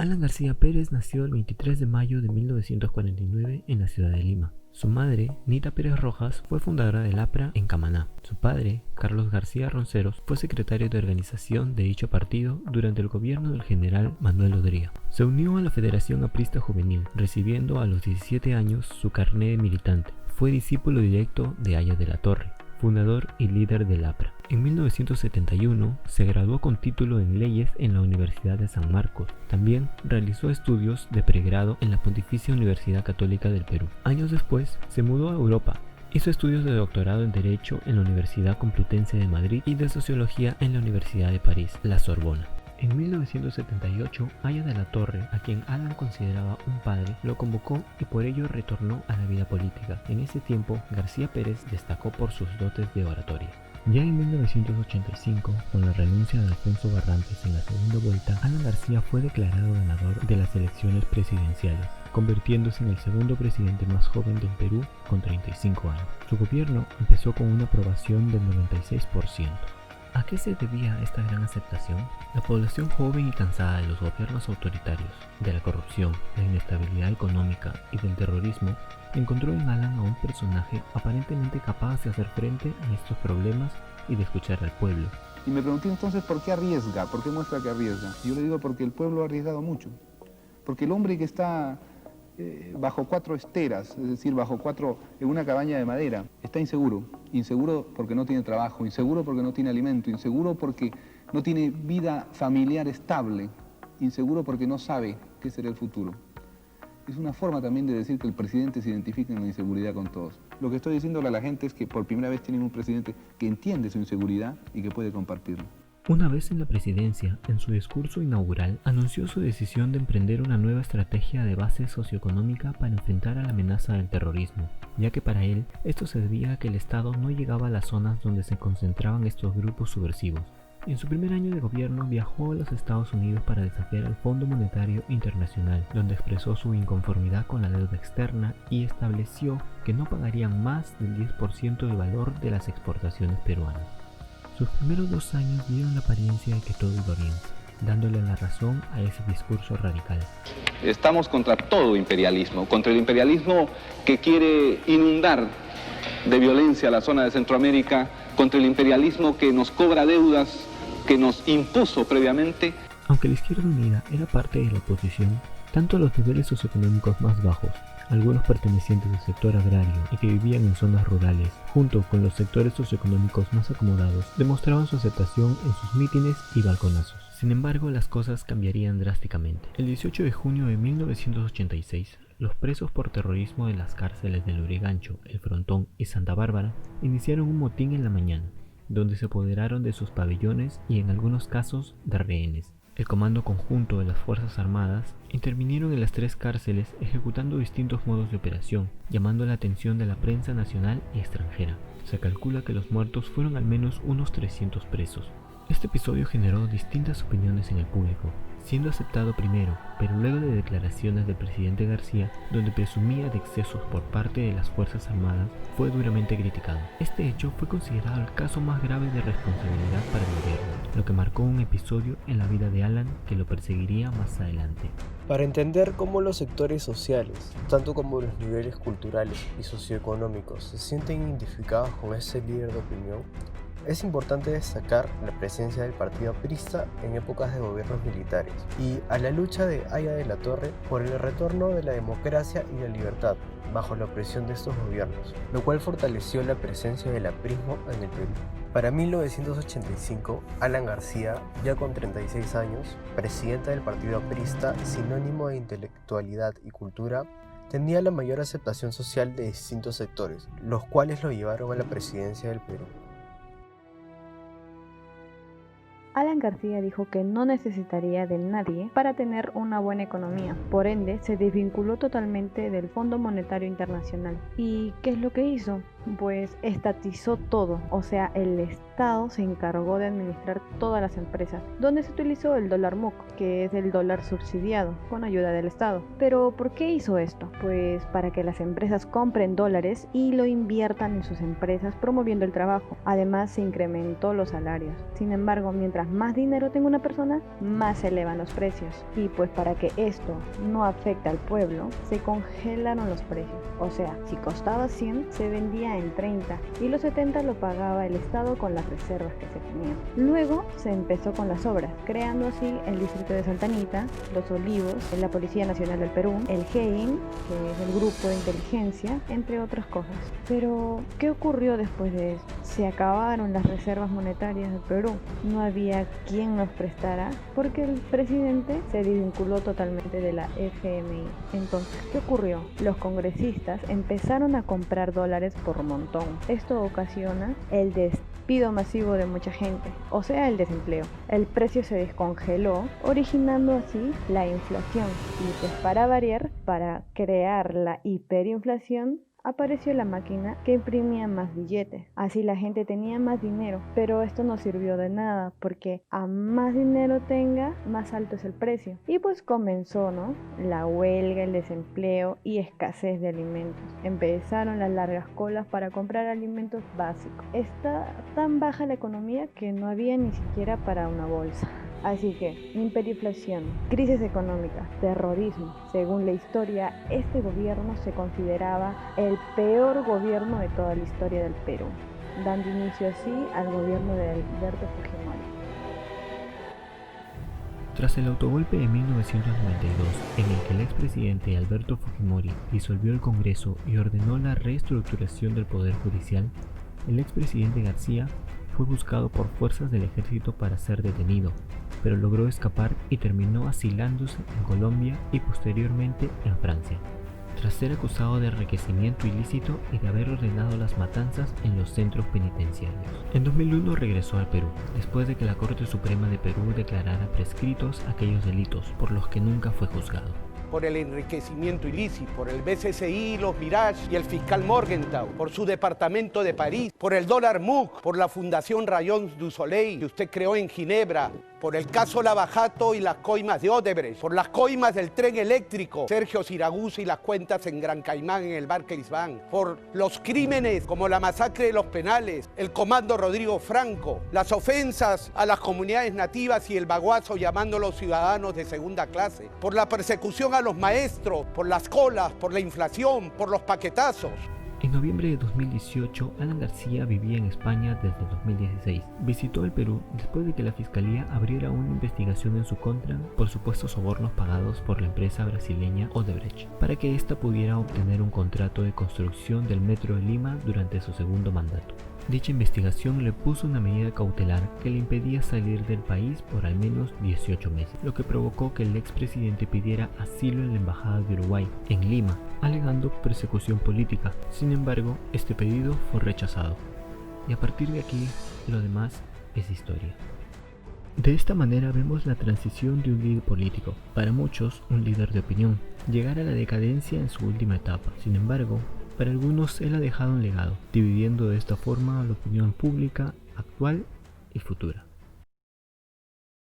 Alan García Pérez nació el 23 de mayo de 1949 en la ciudad de Lima. Su madre, Nita Pérez Rojas, fue fundadora del APRA en Camaná. Su padre, Carlos García Ronceros, fue secretario de organización de dicho partido durante el gobierno del general Manuel Odría. Se unió a la Federación Aprista Juvenil, recibiendo a los 17 años su carné de militante. Fue discípulo directo de Aya de la Torre, fundador y líder del APRA. En 1971 se graduó con título en leyes en la Universidad de San Marcos. También realizó estudios de pregrado en la Pontificia Universidad Católica del Perú. Años después se mudó a Europa. Hizo estudios de doctorado en Derecho en la Universidad Complutense de Madrid y de Sociología en la Universidad de París, la Sorbona. En 1978, Aya de la Torre, a quien Alan consideraba un padre, lo convocó y por ello retornó a la vida política. En ese tiempo, García Pérez destacó por sus dotes de oratoria. Ya en 1985, con la renuncia de Alfonso Barrantes en la segunda vuelta, Alan García fue declarado ganador de las elecciones presidenciales, convirtiéndose en el segundo presidente más joven del Perú con 35 años. Su gobierno empezó con una aprobación del 96%. ¿A qué se debía esta gran aceptación? La población joven y cansada de los gobiernos autoritarios, de la corrupción, la inestabilidad económica y del terrorismo, encontró en Alan a un personaje aparentemente capaz de hacer frente a estos problemas y de escuchar al pueblo. Y me pregunté entonces por qué arriesga, por qué muestra que arriesga. Y yo le digo porque el pueblo ha arriesgado mucho. Porque el hombre que está bajo 4 esteras, es decir, en una cabaña de madera, está inseguro. Inseguro porque no tiene trabajo, inseguro porque no tiene alimento, inseguro porque no tiene vida familiar estable, inseguro porque no sabe qué será el futuro. Es una forma también de decir que el presidente se identifica en la inseguridad con todos. Lo que estoy diciéndole a la gente es que por primera vez tienen un presidente que entiende su inseguridad y que puede compartirlo. Una vez en la presidencia, en su discurso inaugural, anunció su decisión de emprender una nueva estrategia de base socioeconómica para enfrentar a la amenaza del terrorismo, ya que para él esto se debía a que el Estado no llegaba a las zonas donde se concentraban estos grupos subversivos. En su primer año de gobierno viajó a los Estados Unidos para desafiar al Fondo Monetario Internacional, donde expresó su inconformidad con la deuda externa y estableció que no pagarían más del 10% del valor de las exportaciones peruanas. Sus primeros 2 años dieron la apariencia de que todo iba bien, dándole la razón a ese discurso radical. Estamos contra todo imperialismo, contra el imperialismo que quiere inundar de violencia la zona de Centroamérica, contra el imperialismo que nos cobra deudas, que nos impuso previamente. Aunque la Izquierda Unida era parte de la oposición, tanto a los niveles socioeconómicos más bajos, algunos pertenecientes al sector agrario y que vivían en zonas rurales, junto con los sectores socioeconómicos más acomodados, demostraban su aceptación en sus mítines y balconazos. Sin embargo, las cosas cambiarían drásticamente. El 18 de junio de 1986, los presos por terrorismo de las cárceles de Lurigancho, El Frontón y Santa Bárbara iniciaron un motín en la mañana, donde se apoderaron de sus pabellones y en algunos casos de rehenes. El Comando Conjunto de las Fuerzas Armadas intervinieron en las 3 cárceles ejecutando distintos modos de operación, llamando la atención de la prensa nacional y extranjera. Se calcula que los muertos fueron al menos unos 300 presos. Este episodio generó distintas opiniones en el público, siendo aceptado primero, pero luego de declaraciones del presidente García, donde presumía de excesos por parte de las Fuerzas Armadas, fue duramente criticado. Este hecho fue considerado el caso más grave de responsabilidad para el gobierno, lo que marcó un episodio en la vida de Alan que lo perseguiría más adelante. Para entender cómo los sectores sociales, tanto como los niveles culturales y socioeconómicos, se sienten identificados con ese líder de opinión, es importante destacar la presencia del partido aprista en épocas de gobiernos militares y a la lucha de Aya de la Torre por el retorno de la democracia y la libertad bajo la opresión de estos gobiernos, lo cual fortaleció la presencia del aprismo en el Perú. Para 1985, Alan García, ya con 36 años, presidente del partido aprista, sinónimo de intelectualidad y cultura, tenía la mayor aceptación social de distintos sectores, los cuales lo llevaron a la presidencia del Perú. Alan García dijo que no necesitaría de nadie para tener una buena economía, por ende se desvinculó totalmente del Fondo Monetario Internacional. ¿Y qué es lo que hizo? pues estatizó todo, o sea, el Estado se encargó de administrar todas las empresas, donde se utilizó el dólar MUC, que es el dólar subsidiado, con ayuda del Estado. Pero ¿por qué hizo esto? Pues para que las empresas compren dólares y lo inviertan en sus empresas, promoviendo el trabajo. Además, se incrementó los salarios. Sin embargo, mientras más dinero tenga una persona, más se elevan los precios. Y pues para que esto no afecte al pueblo, se congelaron los precios. O sea, si costaba 100, se vendía en 30 y los 70 lo pagaba el Estado con las reservas que se tenían. Luego se empezó con las obras, creando así el distrito de Santa Anita, Los Olivos, la Policía Nacional del Perú, el GEIN, que es el grupo de inteligencia, entre otras cosas. Pero, ¿qué ocurrió después de esto? Se acabaron las reservas monetarias del Perú. No había quien nos prestara porque el presidente se desvinculó totalmente de la FMI. Entonces, ¿qué ocurrió? Los congresistas empezaron a comprar dólares por montón. Esto ocasiona el despido masivo de mucha gente, o sea, el desempleo. El precio se descongeló, originando así la inflación. Y pues para variar, para crear la hiperinflación, apareció la máquina que imprimía más billetes. Así la gente tenía más dinero, pero esto no sirvió de nada porque a más dinero tenga, más alto es el precio. Y pues comenzó, ¿no?, la huelga, el desempleo y escasez de alimentos. Empezaron las largas colas para comprar alimentos básicos. Está tan baja la economía que no había ni siquiera para una bolsa. Así que, hiperinflación, crisis económica, terrorismo. Según la historia, este gobierno se consideraba el peor gobierno de toda la historia del Perú, dando inicio así al gobierno de Alberto Fujimori. Tras el autogolpe de 1992, en el que el expresidente Alberto Fujimori disolvió el Congreso y ordenó la reestructuración del Poder Judicial, el expresidente García fue buscado por fuerzas del ejército para ser detenido, pero logró escapar y terminó asilándose en Colombia y posteriormente en Francia, tras ser acusado de enriquecimiento ilícito y de haber ordenado las matanzas en los centros penitenciarios. En 2001 regresó al Perú, después de que la Corte Suprema de Perú declarara prescritos aquellos delitos por los que nunca fue juzgado. Por el enriquecimiento ilícito, por el BCCI, los Mirage y el fiscal Morgenthau, por su departamento de París, por el dólar MUC, por la Fundación Rayons du Soleil que usted creó en Ginebra, por el caso Lavajato y las coimas de Odebrecht, por las coimas del tren eléctrico, Sergio Siragusa y las cuentas en Gran Caimán en el Barclays Bank, por los crímenes como la masacre de los Penales, el comando Rodrigo Franco, las ofensas a las comunidades nativas y el baguazo llamando a los ciudadanos de segunda clase, por la persecución a los maestros, por las colas, por la inflación, por los paquetazos. En noviembre de 2018, Alan García vivía en España desde 2016. Visitó el Perú después de que la Fiscalía abriera una investigación en su contra por supuestos sobornos pagados por la empresa brasileña Odebrecht, para que ésta pudiera obtener un contrato de construcción del Metro de Lima durante su segundo mandato. Dicha investigación le puso una medida cautelar que le impedía salir del país por al menos 18 meses, lo que provocó que el expresidente pidiera asilo en la Embajada de Uruguay, en Lima, alegando persecución política. Sin embargo, este pedido fue rechazado. Y a partir de aquí, lo demás es historia. De esta manera vemos la transición de un líder político, para muchos un líder de opinión, llegar a la decadencia en su última etapa. Sin embargo, para algunos él ha dejado un legado, dividiendo de esta forma la opinión pública actual y futura.